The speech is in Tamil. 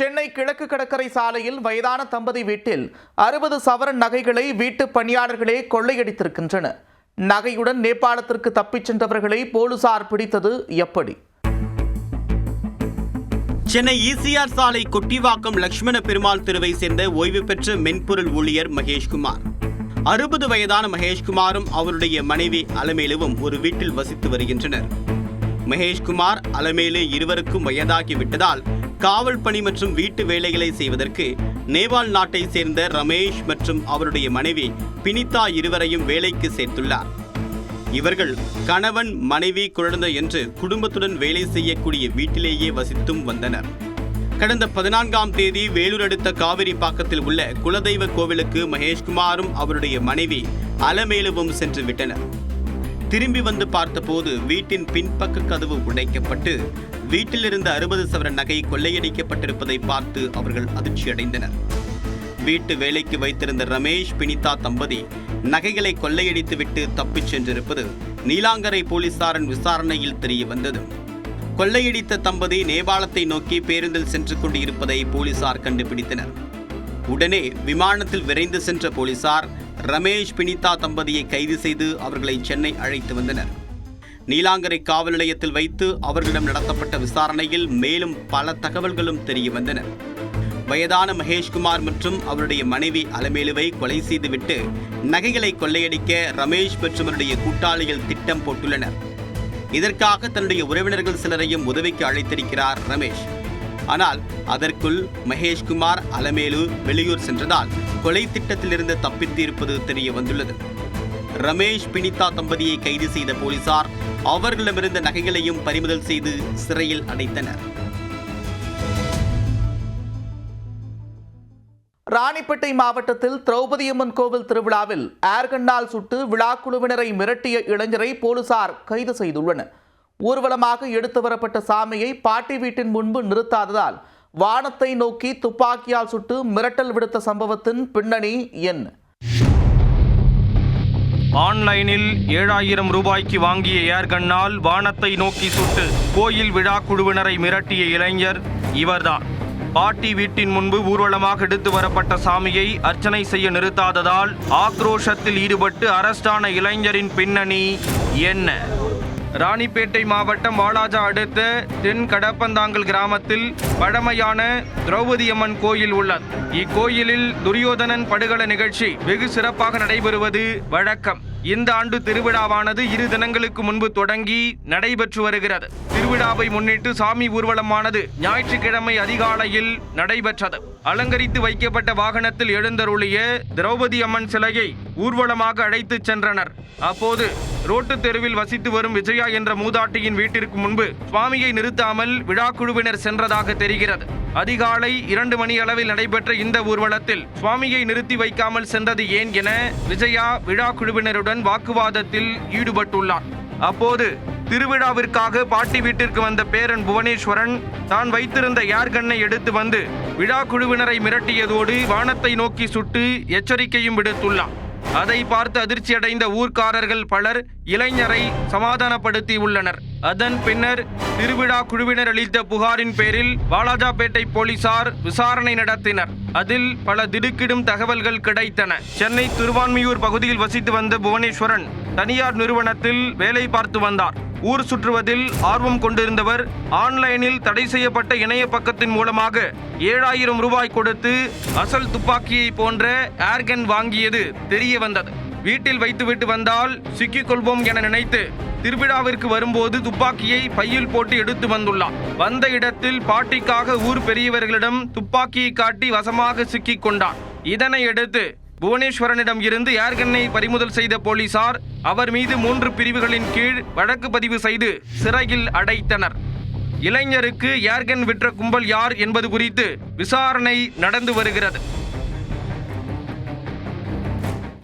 சென்னை கிழக்கு கடற்கரை சாலையில் வயதான தம்பதி வீட்டில் 60 சவரன் நகைகளை வீட்டு பணியாளர்களே கொள்ளையடித்திருக்கின்றனர். நகையுடன் நேபாளத்திற்கு தப்பிச் சென்றவர்களை போலீசார் பிடித்தது எப்படி? சென்னை ஈசிஆர் சாலை கொட்டிவாக்கம் லட்சுமண பெருமாள் தெருவை சேர்ந்த ஓய்வு பெற்ற மென்பொருள் ஊழியர் மகேஷ்குமார். 60 வயதான மகேஷ்குமாரும் அவருடைய மனைவி அலமேலுவும் ஒரு வீட்டில் வசித்து வருகின்றனர். மகேஷ்குமார், அலமேலு இருவருக்கும் வயதாகிவிட்டதால் காவல் பணி மற்றும் வீட்டு வேலைகளை செய்வதற்கு நேபாள் நாட்டை சேர்ந்த ரமேஷ் மற்றும் அவருடைய மனைவி பினிதா இருவரையும் வேலைக்கு சேர்த்துள்ளார். இவர்கள் கணவன், மனைவி, குழந்தை என்று குடும்பத்துடன் வேலை செய்யக்கூடிய வீட்டிலேயே வசித்தும் வந்தனர். கடந்த 14ஆம் தேதி வேலூர் அடுத்த காவிரி பாக்கத்தில் உள்ள குலதெய்வ கோவிலுக்கு மகேஷ்குமாரும் அவருடைய மனைவி அலமேலுவும் சென்று விட்டனர். திரும்பி வந்து பார்த்தபோது வீட்டின் பின்பக்க கதவு உடைக்கப்பட்டு வீட்டில் இருந்த 60 சவரன் நகை கொள்ளையடிக்கப்பட்டிருப்பதை பார்த்து அவர்கள் அதிர்ச்சியடைந்தனர். வீட்டு வேலைக்கு வைத்திருந்த ரமேஷ், பினிதா தம்பதி நகைகளை கொள்ளையடித்துவிட்டு தப்பிச் சென்றிருப்பது நீலாங்கரை போலீசாரின் விசாரணையில் தெரிய வந்தது. கொள்ளையடித்த தம்பதி நேபாளத்தை நோக்கி பேருந்தில் சென்று கொண்டு இருப்பதை போலீசார் கண்டுபிடித்தனர். உடனே விமானத்தில் விரைந்து சென்ற போலீசார் ரமேஷ், பினிதா தம்பதியை கைது செய்து அவர்களை சென்னை அழைத்து வந்தனர். நீலாங்கரை காவல் நிலையத்தில் வைத்து அவர்களிடம் நடத்தப்பட்ட விசாரணையில் மேலும் பல தகவல்களும் தெரிய வந்தன. வயதான மகேஷ்குமார் மற்றும் அவருடைய மனைவி அலமேலுவை கொலை செய்துவிட்டு நகைகளை கொள்ளையடிக்க ரமேஷ் மற்றும் அவருடைய கூட்டாளிகள் திட்டம் போட்டுள்ளனர். இதற்காக தன்னுடைய உறவினர்கள் சிலரையும் உதவிக்கு அழைத்திருக்கிறார் ரமேஷ். ஆனால் அதற்குள் மகேஷ்குமார், அலமேலு வெளியூர் சென்றதால் கொலை திட்டத்திலிருந்து தப்பித்து இருப்பது தெரிய வந்துள்ளது. ரமேஷ், பினிதா தம்பதியை கைது செய்த போலீசார் அவர்களிடமிருந்த நகைகளையும் பறிமுதல் செய்து சிறையில் அடைத்தனர். ராணிப்பேட்டை மாவட்டத்தில் திரௌபதியம்மன் கோவில் திருவிழாவில் ஏர்கண்ணால் சுட்டு விழாக்குழுவினரை மிரட்டிய இளைஞரை போலீசார் கைது செய்துள்ளனர். ஊர்வலமாக எடுத்து வரப்பட்ட சாமியை பாட்டி வீட்டின் முன்பு நிறுத்தாததால் வானத்தை நோக்கி துப்பாக்கியால் சுட்டு மிரட்டல் விடுத்த சம்பவத்தின் பின்னணி என்ன? ஆன்லைனில் 7000 ரூபாய்க்கு வாங்கிய ஏர்கண்ணால் வானத்தை நோக்கி சுட்டு கோயில் விழா குழுவினரை மிரட்டிய இளைஞர் இவர்தான். பாட்டி வீட்டின் முன்பு ஊர்வலமாக எடுத்து வரப்பட்ட சாமியை அர்ச்சனை செய்ய நிறுத்தாததால் ஆக்ரோஷத்தில் ஈடுபட்டு அரஸ்டான இளைஞரின் பின்னணி என்ன? ராணிப்பேட்டை மாவட்டம் வாலாஜா அடுத்த தென் கடப்பந்தாங்கல் கிராமத்தில் பழமையான திரௌபதியம்மன் கோயில் உள்ளது. இக்கோயிலில் துரியோதனன் படுகள நிகழ்ச்சி வெகு சிறப்பாக நடைபெறுவது வழக்கம். இந்த ஆண்டு திருவிழாவானது 2 தினங்களுக்கு முன்பு தொடங்கி நடைபெற்று வருகிறது. திருவிழாவை முன்னிட்டு சாமி ஊர்வலமானது ஞாயிற்றுக்கிழமை அதிகாலையில் நடைபெற்றது. அலங்கரித்து வைக்கப்பட்ட வாகனத்தில் எழுந்தருளிய திரௌபதி அம்மன் சிலையை ஊர்வலமாக அழைத்து சென்றனர். அப்போது ரோட்டு தெருவில் வசித்து வரும் விஜயா என்ற மூதாட்டியின் வீட்டிற்கு முன்பு சுவாமியை நிறுத்தாமல் விழாக்குழுவினர் சென்றதாக தெரிகிறது. அதிகாலை 2 மணி அளவில் நடைபெற்ற இந்த ஊர்வலத்தில் சுவாமியை நிறுத்தி வைக்காமல் சென்றது ஏன் என விஜயா விழாக்குழுவினருடன் வாக்குவாதத்தில் ஈடுபட்டுள்ளார். அப்போது திருவிழாவிற்காக பாட்டி வீட்டிற்கு வந்த பேரன் புவனேஸ்வரன் தான் வைத்திருந்த ஏர்கன்னை எடுத்து வந்து விழா குழுவினரை மிரட்டியதோடு வானத்தை நோக்கி சுட்டு எச்சரிக்கையும் விடுத்துள்ளார். அதை பார்த்து அதிர்ச்சியடைந்த ஊர்க்காரர்கள் பலர் இளைஞரை சமாதானப்படுத்தி உள்ளனர். அதன் பின்னர் திருவிழா குழுவினர் அளித்த புகாரின் பேரில் வாலாஜாபேட்டை போலீசார் விசாரணை நடத்தினர். அதில் பல திடுக்கிடும் தகவல்கள் கிடைத்தன. சென்னை திருவான்மியூர் பகுதியில் வசித்து வந்த புவனேஸ்வரன் தனியார் நிறுவனத்தில் வேலை பார்த்து வந்தார். ஊர் சுற்றுவதில் ஆர்வம் கொண்டிருந்தவர் ஆன்லைனில் தடை செய்யப்பட்ட இணைய பக்கத்தின் மூலமாக 7000 ரூபாய் கொடுத்து அசல் துப்பாக்கியை போன்ற ஏர்கன் வாங்கியது தெரிய வந்தது. வீட்டில் வைத்துவிட்டு வந்தால் சிக்கிக் கொள்வோம் என நினைத்து திருவிழாவிற்கு வரும்போது துப்பாக்கியை பையில் போட்டு எடுத்து வந்துள்ளார். வந்த இடத்தில் பாட்டிக்காக ஊர் பெரியவர்களிடம் துப்பாக்கியை காட்டி வசமாக சிக்கிக் கொண்டார். இதனை அடுத்து புவனேஸ்வரனிடம் இருந்து ஏர்கன்னை பறிமுதல் செய்த போலீசார் அவர் மீது 3 பிரிவுகளின் கீழ் வழக்கு பதிவு செய்து சிறையில் அடைத்தனர். இளைஞருக்கு ஏர்கன் விற்ற கும்பல் யார் என்பது குறித்து விசாரணை நடந்து வருகிறது.